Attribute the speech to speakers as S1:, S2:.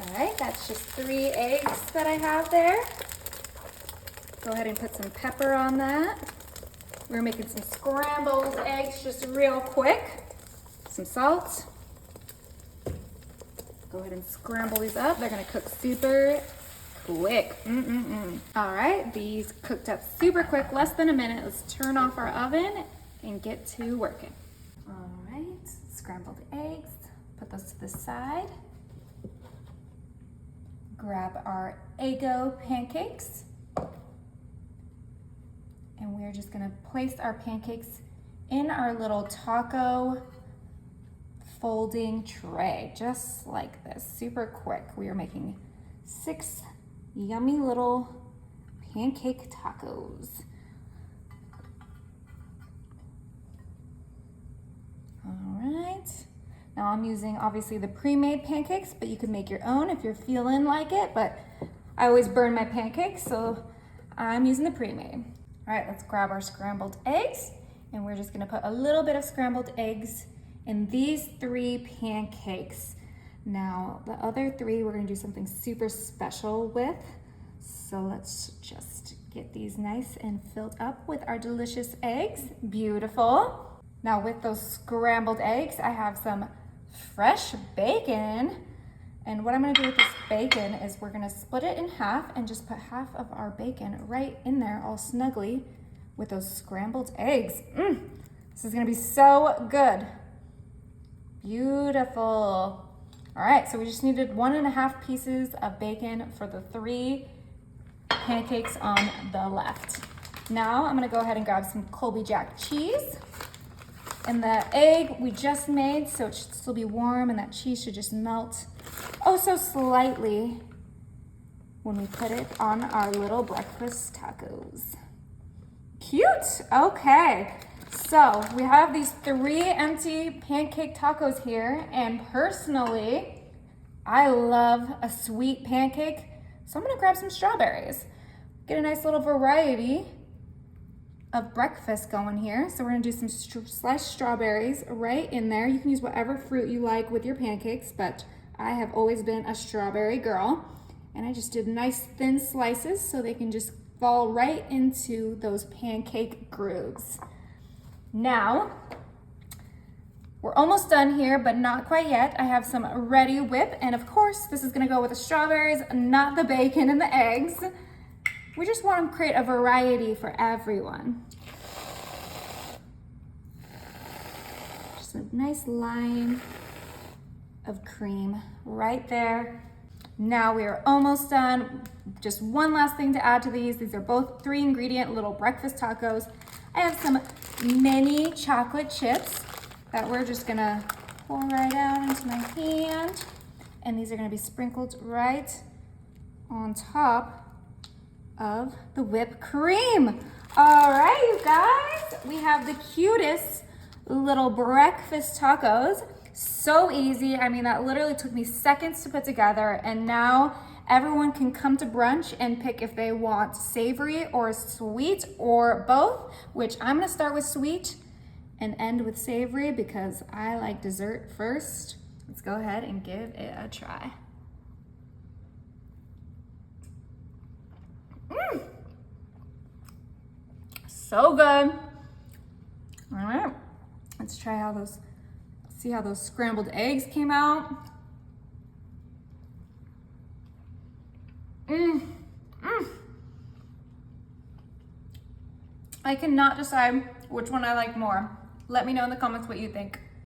S1: All right, that's just 3 eggs that I have there. Go ahead and put some pepper on that. We're making some scrambled eggs just real quick. Some salt. Go ahead and scramble these up. They're gonna cook super quick. All right, these cooked up super quick, less than a minute. Let's turn off our oven and get to working. All right, scrambled eggs. Put those to the side. Grab our Eggo pancakes. And we're just gonna place our pancakes in our little taco folding tray, just like this, super quick. We are making 6 yummy little pancake tacos. All right, now I'm using obviously the pre-made pancakes, but you can make your own if you're feeling like it, but I always burn my pancakes, so I'm using the pre-made. All right, let's grab our scrambled eggs, and we're just gonna put a little bit of scrambled eggs in these 3 pancakes. Now, the other 3, we're gonna do something super special with. So let's just get these nice and filled up with our delicious eggs. Beautiful. Now with those scrambled eggs, I have some fresh bacon. And what I'm gonna do with this bacon is we're gonna split it in half and just put half of our bacon right in there all snugly with those scrambled eggs. This is gonna be so good. Beautiful. All right, so we just needed 1.5 pieces of bacon for the 3 pancakes on the left. Now I'm gonna go ahead and grab some Colby Jack cheese. And the egg we just made, so it should still be warm and that cheese should just melt oh so slightly when we put it on our little breakfast tacos. Cute, okay. So we have these 3 empty pancake tacos here, and personally, I love a sweet pancake, so I'm gonna grab some strawberries. Get a nice little variety of breakfast going here. So we're gonna do some sliced strawberries right in there. You can use whatever fruit you like with your pancakes, but I have always been a strawberry girl. And I just did nice thin slices so they can just fall right into those pancake grooves. Now, we're almost done here, but not quite yet. I have some ready whip, and of course, this is gonna go with the strawberries, not the bacon and the eggs. We just want to create a variety for everyone. Just a nice line of cream right there. Now we are almost done. Just one last thing to add to these. These are both 3 ingredient little breakfast tacos. I have some mini chocolate chips that we're just gonna pour right out into my hand. And these are gonna be sprinkled right on top of the whipped cream. All right, you guys, we have the cutest little breakfast tacos. So easy. I mean, that literally took me seconds to put together, and now everyone can come to brunch and pick if they want savory or sweet or both, which I'm gonna start with sweet and end with savory because I like dessert first. Let's go ahead and give it a try. So good. All right, let's try see how those scrambled eggs came out. I cannot decide which one I like more. Let me know in the comments what you think.